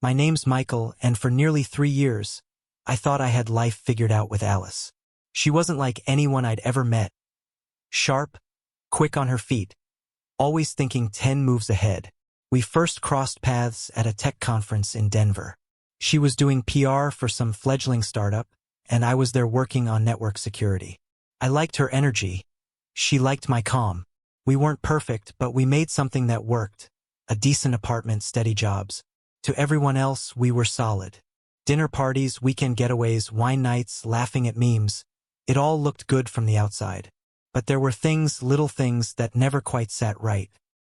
My name's Michael, and for nearly 3 years, I thought I had life figured out with Alice. She wasn't like anyone I'd ever met. Sharp, quick on her feet, always thinking 10 moves ahead. We first crossed paths at a tech conference in Denver. She was doing PR for some fledgling startup, and I was there working on network security. I liked her energy. She liked my calm. We weren't perfect, but we made something that worked. A decent apartment, steady jobs. To everyone else, we were solid. Dinner parties, weekend getaways, wine nights, laughing at memes. It all looked good from the outside. But there were things, little things, that never quite sat right.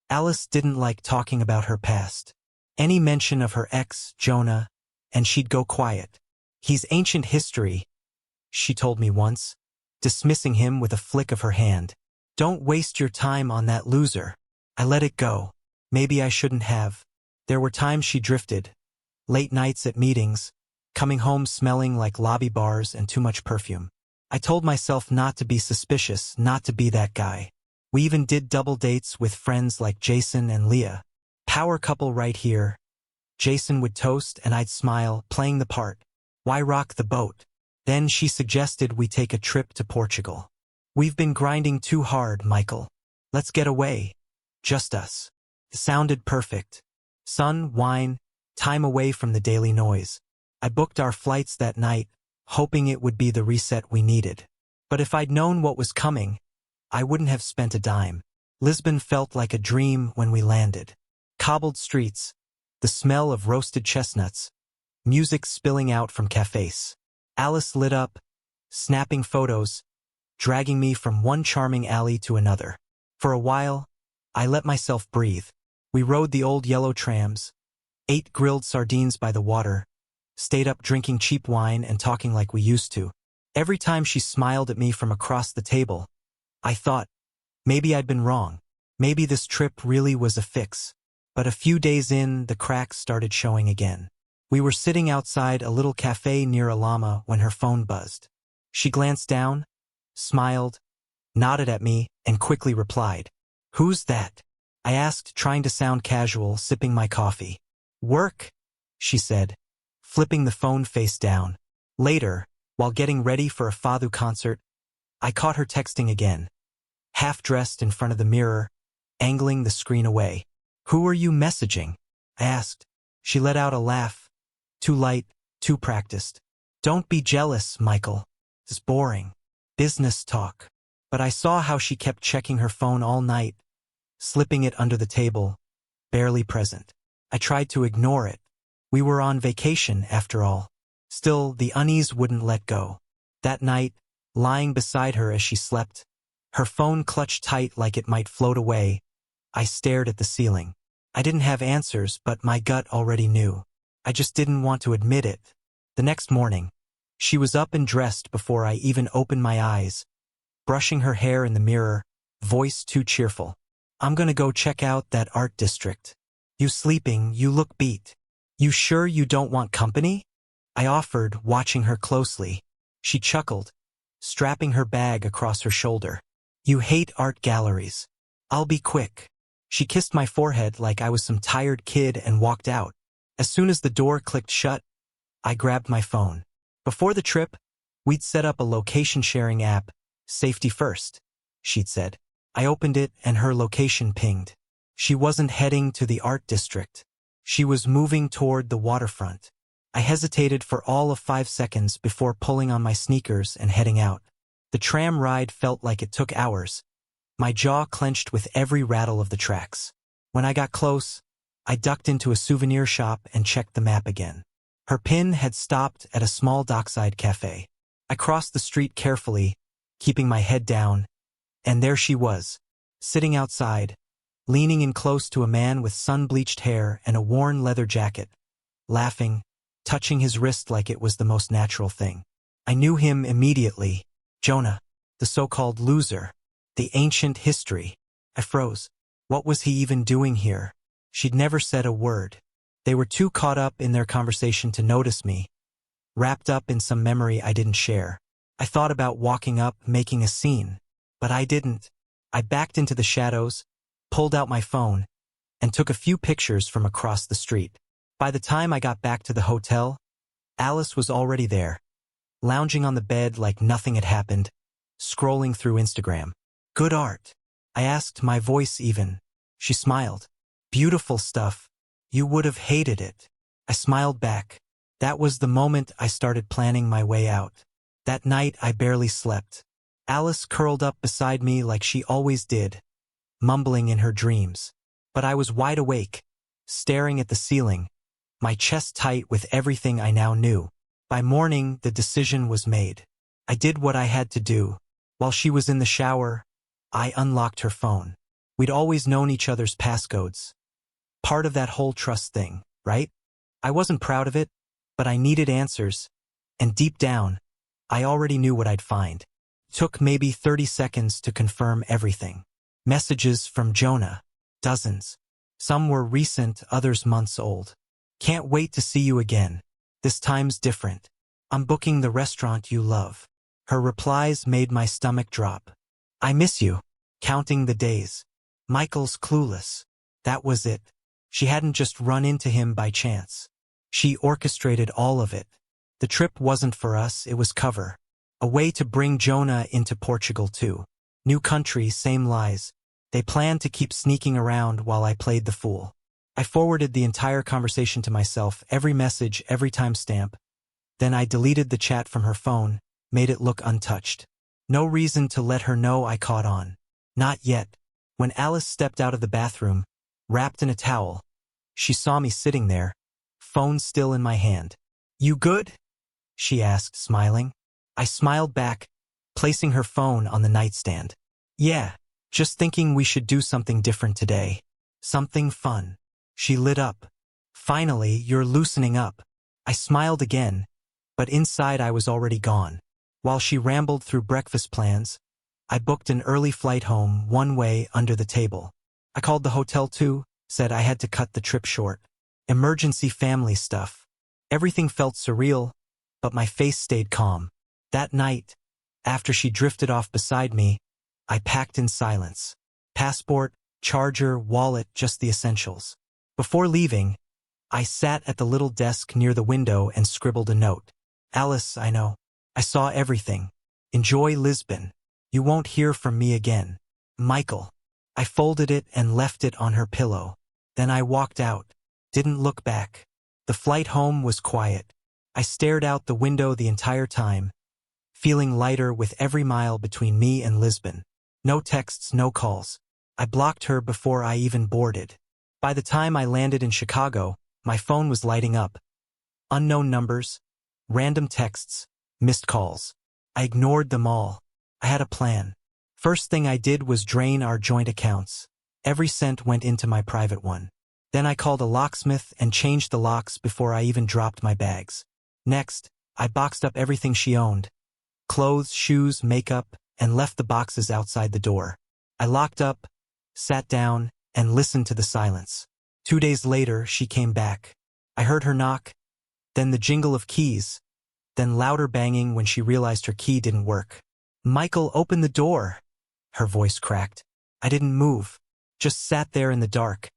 Alice didn't like talking about her past. Any mention of her ex, Jonah, and she'd go quiet. He's ancient history, she told me once, dismissing him with a flick of her hand. Don't waste your time on that loser. I let it go. Maybe I shouldn't have. There were times she drifted. Late nights at meetings, coming home smelling like lobby bars and too much perfume. I told myself not to be suspicious, not to be that guy. We even did double dates with friends like Jason and Leah. Power couple right here. Jason would toast and I'd smile, playing the part. Why rock the boat? Then she suggested we take a trip to Portugal. We've been grinding too hard, Michael. Let's get away. Just us. It sounded perfect. Sun, wine, time away from the daily noise. I booked our flights that night, hoping it would be the reset we needed. But if I'd known what was coming, I wouldn't have spent a dime. Lisbon felt like a dream when we landed. Cobbled streets, the smell of roasted chestnuts, music spilling out from cafes. Alice lit up, snapping photos, dragging me from one charming alley to another. For a while, I let myself breathe. We rode the old yellow trams, ate grilled sardines by the water, stayed up drinking cheap wine and talking like we used to. Every time she smiled at me from across the table, I thought, maybe I'd been wrong. Maybe this trip really was a fix. But a few days in, the cracks started showing again. We were sitting outside a little cafe near Alhama when her phone buzzed. She glanced down, smiled, nodded at me, and quickly replied. Who's that? I asked, trying to sound casual, sipping my coffee. Work, she said, flipping the phone face down. Later, while getting ready for a Fado concert, I caught her texting again, half-dressed in front of the mirror, angling the screen away. Who are you messaging? I asked. She let out a laugh, too light, too practiced. Don't be jealous, Michael. It's boring. Business talk. But I saw how she kept checking her phone all night, slipping it under the table, barely present. I tried to ignore it. We were on vacation, after all. Still, the unease wouldn't let go. That night, lying beside her as she slept, her phone clutched tight like it might float away, I stared at the ceiling. I didn't have answers, but my gut already knew. I just didn't want to admit it. The next morning, she was up and dressed before I even opened my eyes, brushing her hair in the mirror, voice too cheerful. I'm gonna go check out that art district. You sleeping? You look beat. You sure you don't want company? I offered, watching her closely. She chuckled, strapping her bag across her shoulder. You hate art galleries. I'll be quick. She kissed my forehead like I was some tired kid and walked out. As soon as the door clicked shut, I grabbed my phone. Before the trip, we'd set up a location-sharing app, safety first, she'd said. I opened it and her location pinged. She wasn't heading to the art district. She was moving toward the waterfront. I hesitated for all of 5 seconds before pulling on my sneakers and heading out. The tram ride felt like it took hours. My jaw clenched with every rattle of the tracks. When I got close, I ducked into a souvenir shop and checked the map again. Her pin had stopped at a small dockside cafe. I crossed the street carefully, keeping my head down, and there she was, sitting outside, leaning in close to a man with sun-bleached hair and a worn leather jacket, laughing, touching his wrist like it was the most natural thing. I knew him immediately. Jonah, the so-called loser, the ancient history. I froze. What was he even doing here? She'd never said a word. They were too caught up in their conversation to notice me, wrapped up in some memory I didn't share. I thought about walking up, making a scene, but I didn't. I backed into the shadows, pulled out my phone, and took a few pictures from across the street. By the time I got back to the hotel, Alice was already there, lounging on the bed like nothing had happened, scrolling through Instagram. Good art, I asked, my voice even. She smiled. Beautiful stuff. You would have hated it. I smiled back. That was the moment I started planning my way out. That night I barely slept. Alice curled up beside me like she always did, mumbling in her dreams. But I was wide awake, staring at the ceiling, my chest tight with everything I now knew. By morning, the decision was made. I did what I had to do. While she was in the shower, I unlocked her phone. We'd always known each other's passcodes. Part of that whole trust thing, right? I wasn't proud of it, but I needed answers, and deep down, I already knew what I'd find. Took maybe 30 seconds to confirm everything. Messages from Jonah. Dozens. Some were recent, others months old. Can't wait to see you again. This time's different. I'm booking the restaurant you love. Her replies made my stomach drop. I miss you. Counting the days. Michael's clueless. That was it. She hadn't just run into him by chance. She orchestrated all of it. The trip wasn't for us, it was cover. A way to bring Jonah into Portugal too. New country, same lies. They planned to keep sneaking around while I played the fool. I forwarded the entire conversation to myself, every message, every timestamp. Then I deleted the chat from her phone, made it look untouched. No reason to let her know I caught on. Not yet. When Alice stepped out of the bathroom, wrapped in a towel, she saw me sitting there, phone still in my hand. You good? She asked, smiling. I smiled back, placing her phone on the nightstand. Yeah, just thinking we should do something different today. Something fun. She lit up. Finally, you're loosening up. I smiled again, but inside I was already gone. While she rambled through breakfast plans, I booked an early flight home, one way, under the table. I called the hotel too, said I had to cut the trip short. Emergency family stuff. Everything felt surreal, but my face stayed calm. That night, after she drifted off beside me, I packed in silence. Passport, charger, wallet, just the essentials. Before leaving, I sat at the little desk near the window and scribbled a note. Alice, I know. I saw everything. Enjoy Lisbon. You won't hear from me again. Michael. I folded it and left it on her pillow. Then I walked out. Didn't look back. The flight home was quiet. I stared out the window the entire time, feeling lighter with every mile between me and Lisbon. No texts, no calls. I blocked her before I even boarded. By the time I landed in Chicago, my phone was lighting up. Unknown numbers, random texts, missed calls. I ignored them all. I had a plan. First thing I did was drain our joint accounts. Every cent went into my private one. Then I called a locksmith and changed the locks before I even dropped my bags. Next, I boxed up everything she owned. Clothes, shoes, makeup, and left the boxes outside the door. I locked up, sat down, and listened to the silence. 2 days later, she came back. I heard her knock, then the jingle of keys, then louder banging when she realized her key didn't work. Michael, open the door. Her voice cracked. I didn't move, just sat there in the dark,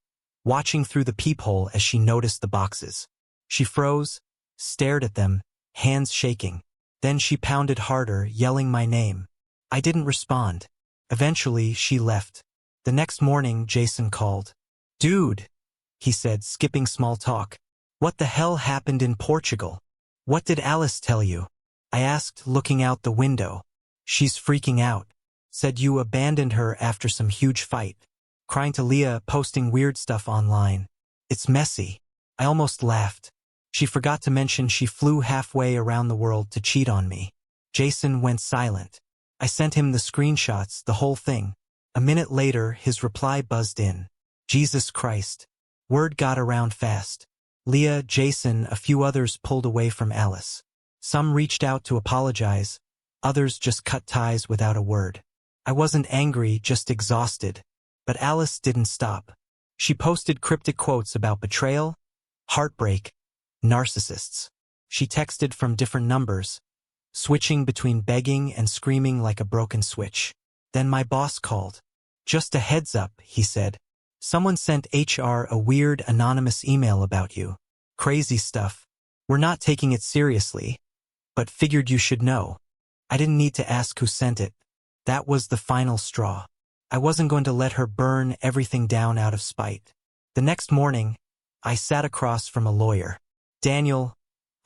watching through the peephole as she noticed the boxes. She froze, stared at them, hands shaking. Then she pounded harder, yelling my name. I didn't respond. Eventually, she left. The next morning, Jason called. Dude, he said, skipping small talk. What the hell happened in Portugal? What did Alice tell you? I asked, looking out the window. She's freaking out. Said you abandoned her after some huge fight. Crying to Leah, posting weird stuff online. It's messy. I almost laughed. She forgot to mention she flew halfway around the world to cheat on me. Jason went silent. I sent him the screenshots, the whole thing. A minute later, his reply buzzed in. Jesus Christ. Word got around fast. Leah, Jason, a few others pulled away from Alice. Some reached out to apologize. Others just cut ties without a word. I wasn't angry, just exhausted. But Alice didn't stop. She posted cryptic quotes about betrayal, heartbreak, narcissists. She texted from different numbers, switching between begging and screaming like a broken switch. Then my boss called. Just a heads up, he said. Someone sent HR a weird anonymous email about you. Crazy stuff. We're not taking it seriously, but figured you should know. I didn't need to ask who sent it. That was the final straw. I wasn't going to let her burn everything down out of spite. The next morning, I sat across from a lawyer. Daniel,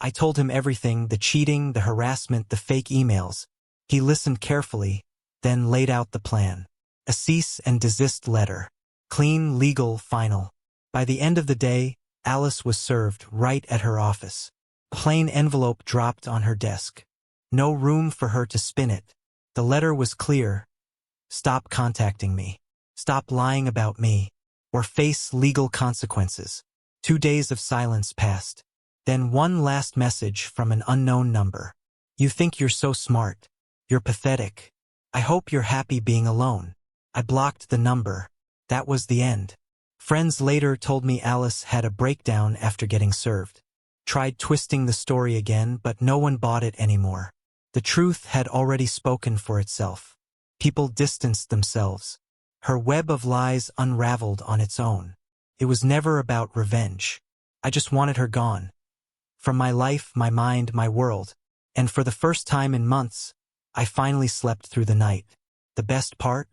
I told him everything, the cheating, the harassment, the fake emails. He listened carefully, then laid out the plan. A cease and desist letter. Clean, legal, final. By the end of the day, Alice was served right at her office. A plain envelope dropped on her desk. No room for her to spin it. The letter was clear. Stop contacting me. Stop lying about me, or face legal consequences. 2 days of silence passed. Then one last message from an unknown number. You think you're so smart. You're pathetic. I hope you're happy being alone. I blocked the number. That was the end. Friends later told me Alice had a breakdown after getting served. Tried twisting the story again, but no one bought it anymore. The truth had already spoken for itself. People distanced themselves. Her web of lies unraveled on its own. It was never about revenge. I just wanted her gone. From my life, my mind, my world. And for the first time in months, I finally slept through the night. The best part?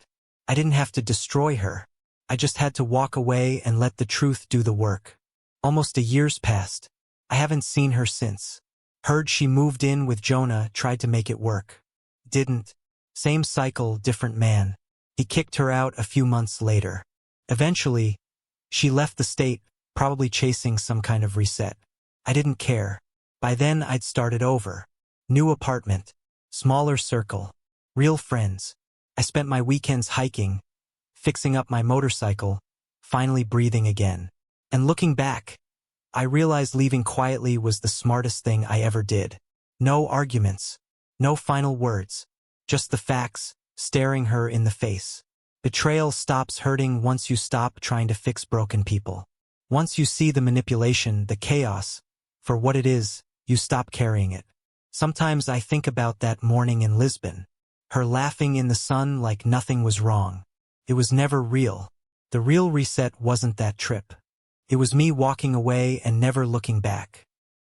I didn't have to destroy her. I just had to walk away and let the truth do the work. Almost a year's passed. I haven't seen her since. Heard she moved in with Jonah, tried to make it work. Didn't. Same cycle, different man. He kicked her out a few months later. Eventually, she left the state, probably chasing some kind of reset. I didn't care. By then I'd started over. New apartment. Smaller circle. Real friends. I spent my weekends hiking, fixing up my motorcycle, finally breathing again. And looking back, I realized leaving quietly was the smartest thing I ever did. No arguments. No final words. Just the facts, staring her in the face. Betrayal stops hurting once you stop trying to fix broken people. Once you see the manipulation, the chaos, for what it is, you stop carrying it. Sometimes I think about that morning in Lisbon. Her laughing in the sun like nothing was wrong. It was never real. The real reset wasn't that trip. It was me walking away and never looking back.